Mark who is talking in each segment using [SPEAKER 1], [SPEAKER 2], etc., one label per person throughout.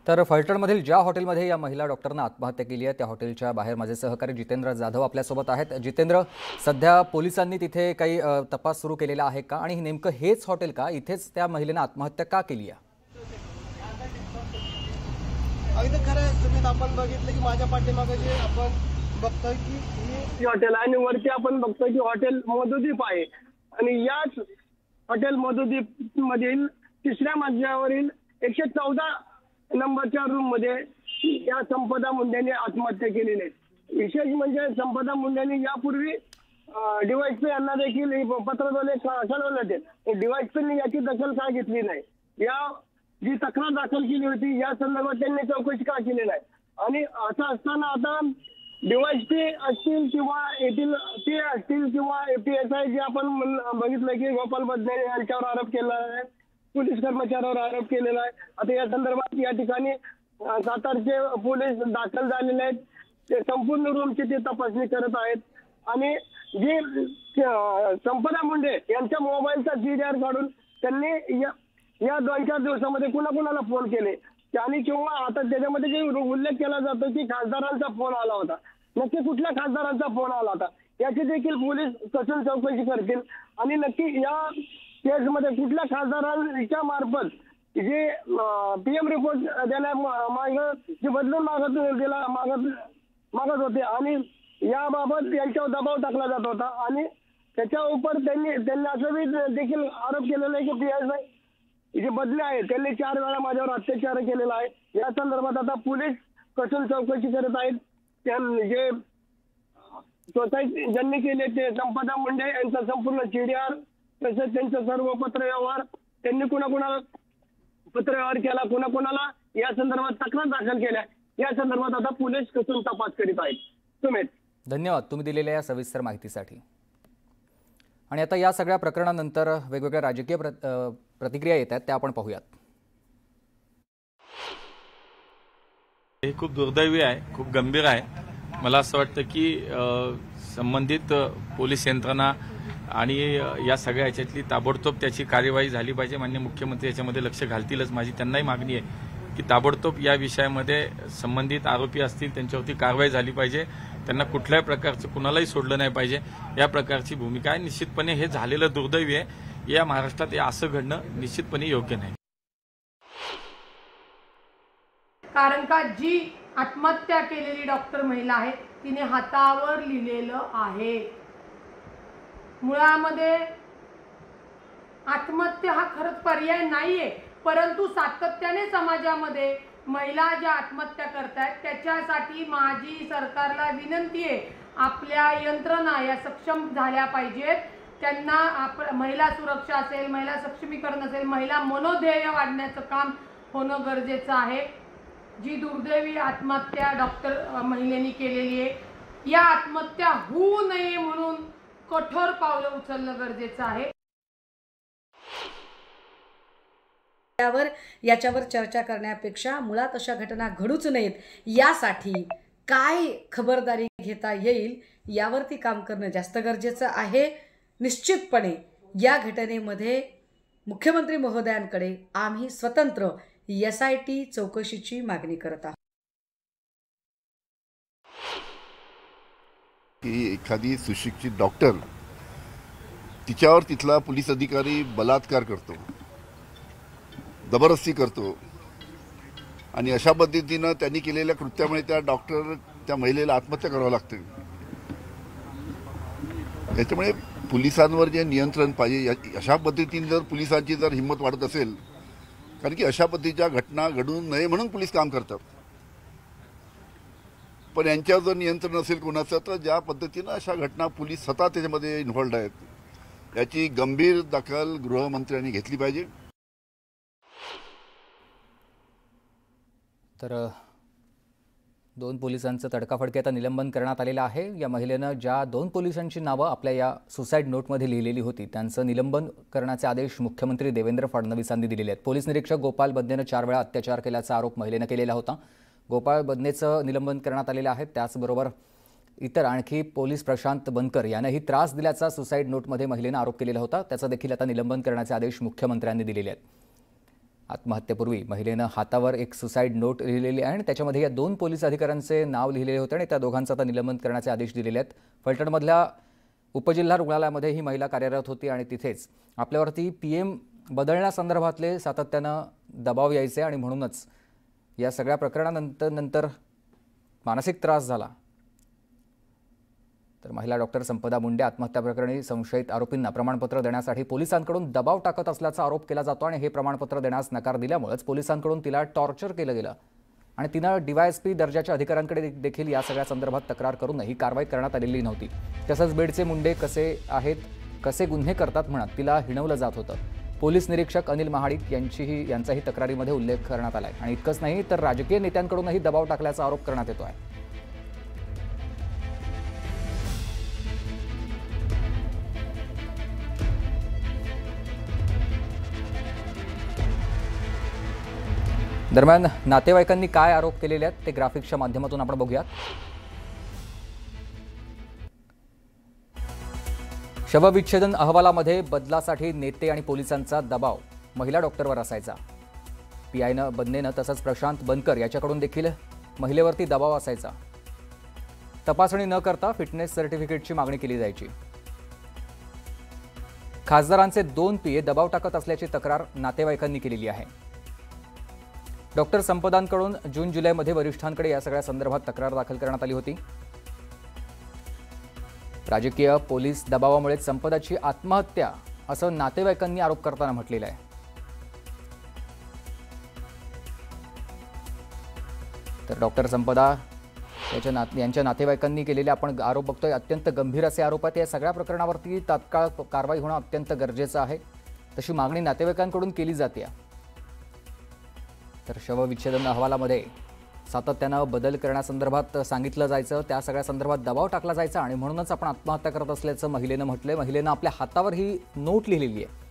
[SPEAKER 1] तर फलटणमधील ज्या हॉटेलमध्ये या महिला डॉक्टरनं आत्महत्या केली आहे त्या हॉटेलच्या बाहेर माझे सहकारी जितेंद्र जाधव आपल्यासोबत आहेत। जितेंद्र, सध्या पोलिसांनी तिथे काही तपास सुरू केलेला आहे का आणि नेमकं हेच हॉटेल का, इथेच त्या महिलेनं आत्महत्या का केली आहे?
[SPEAKER 2] अगदी खरं तुम्ही आपण बघितलं की माझ्या पाठीमागे जे आपण बघतोय की ही हॉटेल आणि वरती आपण बघतोय की हॉटेल मधुदीप आहे आणि याच हॉटेल मधुदीप मधील तिसऱ्या मजल्यावरील 114 नंबरच्या रूम मध्ये या संपदा मुंडेंनी आत्महत्या केलेली आहे। विशेष म्हणजे संपदा मुंडेंनी यापूर्वी डीवायएसपी यांना देखील पत्राद्वारे कळवलं होते। डीवायएसपीने याची दखल का घेतली नाही, या जी तक्रार दाखल केली होती या संदर्भात त्यांनी चौकशी का केली नाही। आणि असं असताना आता डीवायएसपी असतील किंवा येथील ते असतील किंवा एपीएसआय जे आपण बघितलं की गोपाल बदने यांच्यावर आरोप केला आहे, पोलीस कर्मचाऱ्यावर आरोप केलेला आहे। आता या संदर्भात या ठिकाणी सातारचे पोलीस दाखल झालेले आहेत, ते संपूर्ण रूमची ते तपासणी करत आहेत। आणि जी संपदा मुंडे यांच्या मोबाईलचा सीडीआर काढून त्यांनी या 2-4 दिवसामध्ये कुणाकुणाला फोन केले आणि किंवा आता त्याच्यामध्ये जे उल्लेख केला जातो की खासदारांचा फोन आला होता, नक्की कुठल्या खासदारांचा फोन आला होता याची देखील पोलीस कसून चौकशी करतील आणि नक्की या केसमध्ये कुठल्या खासदारांच्या मार्फत जे पीएम रिपोर्ट जे बदलून मागत होते आणि याबाबत यांच्यावर दबाव टाकला जात होता आणि त्याच्या उपर त्यांनी असं देखील आरोप केलेला आहे की पीएसआय जे बदले आहेत त्यांनी 4 वेळा माझ्यावर अत्याचार केलेला आहे। या संदर्भात आता पोलीस कसून चौकशी करत आहेत। जे सोसायटी ज्यांनी केले ते संपदा मुंडे यांचा संपूर्ण सीडीआर तसेच त्यांचं सर्व पत्रव्यवहार त्यांनी कुणाकुणाला पत्रव्यवहार केला, कुणाकुणाला या संदर्भात तक्रार दाखल केल्या, या संदर्भात आता पोलीस कसून तपास करीत आहेत। सुमित,
[SPEAKER 1] धन्यवाद तुम्ही दिलेल्या या सविस्तर माहितीसाठी। आणि आता या सगळ्या प्रकरणानंतर वेगवेगळ्या राजकीय प्रतिक्रिया येत आहेत, त्या आपण पाहूयात।
[SPEAKER 3] हे खूप दुर्दैवी आहे, खूप गंभीर आहे। मला असं वाटतं की संबंधित पोलीस यंत्रणा आणि या सगळ्या ह्याच्यातली ताबडतोब त्याची कार्यवाही झाली पाहिजे। माननीय मुख्यमंत्री याच्यामध्ये लक्ष घालतीलच। माझी त्यांनाही मागणी आहे की ताबडतोब या विषयामध्ये संबंधित आरोपी असतील त्यांच्यावरती कारवाई झाली पाहिजे, त्यांना कुठल्याही प्रकारचं कुणालाही सोडलं नाही पाहिजे, या प्रकारची भूमिका आहे। निश्चितपणे हे झालेलं दुर्दैवी आहे, या महाराष्ट्रात हे असं घडणं निश्चितपणे योग्य नाही।
[SPEAKER 4] कारण का जी आत्महत्या केलेली डॉक्टर महिला आहे तिने हातावर लिहिलेलं आहे। मुळामध्ये आत्महत्या हा खरंच पर्याय नाहीये, परंतु सातत्याने समाजामध्ये महिला ज्या आत्महत्या करतात त्याच्यासाठी माझी सरकारला विनंती आहे, आपल्या यंत्रणा या सक्षम झाल्या पाहिजेत। त्यांना महिला सुरक्षा असेल, महिला सक्षमीकरण असेल, महिला मनोधैर्य वाढण्याचं काम होणं गरजेचं आहे। जी दुर्दैवी आत्महत्या डॉक्टर महिलेने केलेली आहे, या आत्महत्या होऊ नये म्हणून कठोर पावलं उचलणं गरजेचं आहे।
[SPEAKER 5] याच्यावर चर्चा करण्यापेक्षा मुळात अशा घटना घडूच नयेत यासाठी काय खबरदारी घेता येईल यावरती काम करणं जास्त गरजेचं आहे। निश्चितपणे या घटनेमध्ये मुख्यमंत्री महोदयांकडे आम्ही स्वतंत्र SIT चौकशीची मागणी करत आहोत।
[SPEAKER 6] की एखादी सुशिक्षित डॉक्टर तिच्यावर तिथला पोलीस अधिकारी बलात्कार करतो, जबरदस्ती करतो आणि अशा पद्धतीनं त्यांनी केलेल्या कृत्यामुळे त्या महिलेला आत्महत्या करावं लागते। त्याच्यामुळे पोलिसांवर जे नियंत्रण पाहिजे, अशा पद्धतीने जर पोलिसांची जर हिंमत वाढत असेल, कारण की अशा पद्धतीच्या घटना घडू नये म्हणून पोलीस काम करतात, पण यांच्यावर जर नियंत्रण असेल कोणाचं तर ज्या पद्धतीनं अशा घटना पोलीस स्वतः त्याच्यामध्ये इन्व्हॉल्ड आहेत, याची गंभीर दखल गृहमंत्र्यांनी घेतली पाहिजे।
[SPEAKER 1] तर 2 पोलिसांचं तडकाफडकी आता निलंबन करण्यात आलेलं आहे। या महिलेनं ज्या 2 पोलिसांची नावं आपल्या या सुसाईड नोटमध्ये लिहिलेली होती त्यांचं निलंबन करण्याचे आदेश मुख्यमंत्री देवेंद्र फडणवीसांनी दिलेले आहेत। पोलीस निरीक्षक गोपाल बदनेनं 4 वेळा अत्याचार केल्याचा आरोप महिलेनं केलेला होता। गोपाळ बदनेचं निलंबन करण्यात आलेलं आहे। त्याचबरोबर इतर आणखी पोलीस प्रशांत बनकर यांनाही त्रास दिल्याचा सुसाईड नोटमध्ये महिलेनं आरोप केलेला होता, त्याचं देखील आता निलंबन करण्याचे आदेश मुख्यमंत्र्यांनी दिलेले आहेत। आत्महत्येपूर्वी महिलेनं हातावर एक सुसाईड नोट लिहिलेली आहे आणि त्याच्यामध्ये या 2 पोलीस अधिकाऱ्यांचे नाव लिहिलेले होते आणि त्या दोघांचं आता निलंबन करण्याचे आदेश दिलेले आहेत. फलटणमधल्या उपजिल्हा रुग्णालयामध्ये ही महिला कार्यरत होती आणि तिथेच आपल्यावरती PM बदलण्यासंदर्भातले सातत्यानं दबाव यायचे आणि म्हणूनच या सगळ्या प्रकरणानंतर मानसिक त्रास झाला. तर महिला डॉक्टर संपदा मुंडे आत्महत्या प्रकरणी संशयित आरोपींना प्रमाणपत्र देण्यासाठी पोलिसांकडून दबाव टाकत असल्याचा आरोप केला जातो आणि हे प्रमाणपत्र देण्यास नकार दिल्यामुळेच पोलिसांकडून तिला टॉर्चर केलं गेलं आणि तिनं DYSP दर्जाच्या अधिकाऱ्यांकडे देखील या सगळ्या संदर्भात तक्रार करूनही कारवाई करण्यात आलेली नव्हती. तसंच बेडचे मुंडे कसे आहेत, कसे गुन्हे करतात म्हणत तिला हिणवलं जात होतं. पोलीस निरीक्षक अनिल महाडिक यांचाही तक्रारीमध्ये उल्लेख करण्यात आलाय आणि इतकंच नाही तर राजकीय नेत्यांकडूनही दबाव टाकल्याचा आरोप करण्यात येतो आहे. दरम्यान नातेवाईकांनी काय आरोप केलेले आहेत ते ग्राफिक्सच्या माध्यमातून आपण बघूयात. शवविच्छेदन अहवालामध्ये बदलासाठी नेते आणि पोलिसांचा दबाव महिला डॉक्टरवर असायचा. PIनं बन्नेनं तसंच प्रशांत बनकर याच्याकडून देखील महिलेवरती दबाव असायचा. तपासणी न करता फिटनेस सर्टिफिकेटची मागणी केली जायची. खासदारांचे 2 PA दबाव टाकत असल्याची तक्रार नातेवाईकांनी केलेली आहे. डॉक्टर संपदांकडून जून-जुलैमध्ये वरिष्ठांकडे या सगळ्या संदर्भात तक्रार दाखल करण्यात आली होती. राजकीय पोलीस दबावामुळे संपदाची आत्महत्या असं नातेवाईकांनी आरोप करताना म्हटलेलं आहे. तर डॉक्टर संपदा यांच्या नातेवाईकांनी केलेले आपण आरोप बघतोय. अत्यंत गंभीर असे आरोप आहेत. या सगळ्या प्रकरणावरती तात्काळ कारवाई होणं अत्यंत गरजेचं आहे. तशी मागणी नातेवाईकांकडून केली जाते. तर शवविच्छेदन अहवालामध्ये सातत्यानं बदल करण्यासंदर्भात सांगितलं जायचं, त्या सगळ्या संदर्भात दबाव टाकला जायचा आणि म्हणूनच आपण आत्महत्या करत असल्याचं महिलेनं म्हटलंय. महिलेनं आपल्या हातावर ही नोट लिहिलेली आहे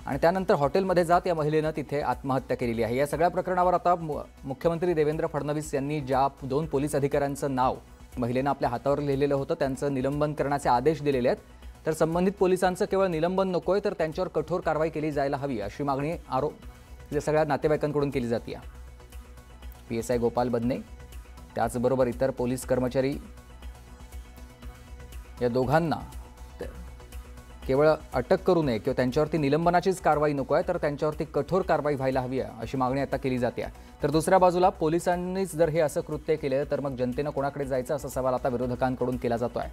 [SPEAKER 1] आणि त्यानंतर हॉटेलमध्ये जात या महिलेनं तिथे आत्महत्या केलेली आहे. या सगळ्या प्रकरणावर आता मुख्यमंत्री देवेंद्र फडणवीस यांनी ज्या 2 पोलीस अधिकाऱ्यांचं नाव महिलेनं आपल्या हातावर लिहिलेलं होतं त्यांचं निलंबन करण्याचे आदेश दिलेले आहेत. तर संबंधित पोलिसांचं केवळ निलंबन नकोय तर त्यांच्यावर कठोर कारवाई केली जायला हवी अशी मागणी या सगळ्या नातेवाईकांकडून केली जाते. PSI गोपाल बन्ने त्याचबरोबर इतर पोलीस कर्मचारी या दोघांना केवळ अटक करू नये किंवा त्यांच्यावरती निलंबनाचीच कारवाई नको आहे तर त्यांच्यावरती कठोर कारवाई व्हायला हवी आहे अशी मागणी आता केली जाते. तर दुसऱ्या बाजूला पोलिसांनीच जर हे असं कृत्य केलं तर मग जनतेनं कोणाकडे जायचं असा सवाल आता विरोधकांकडून केला जातो आहे.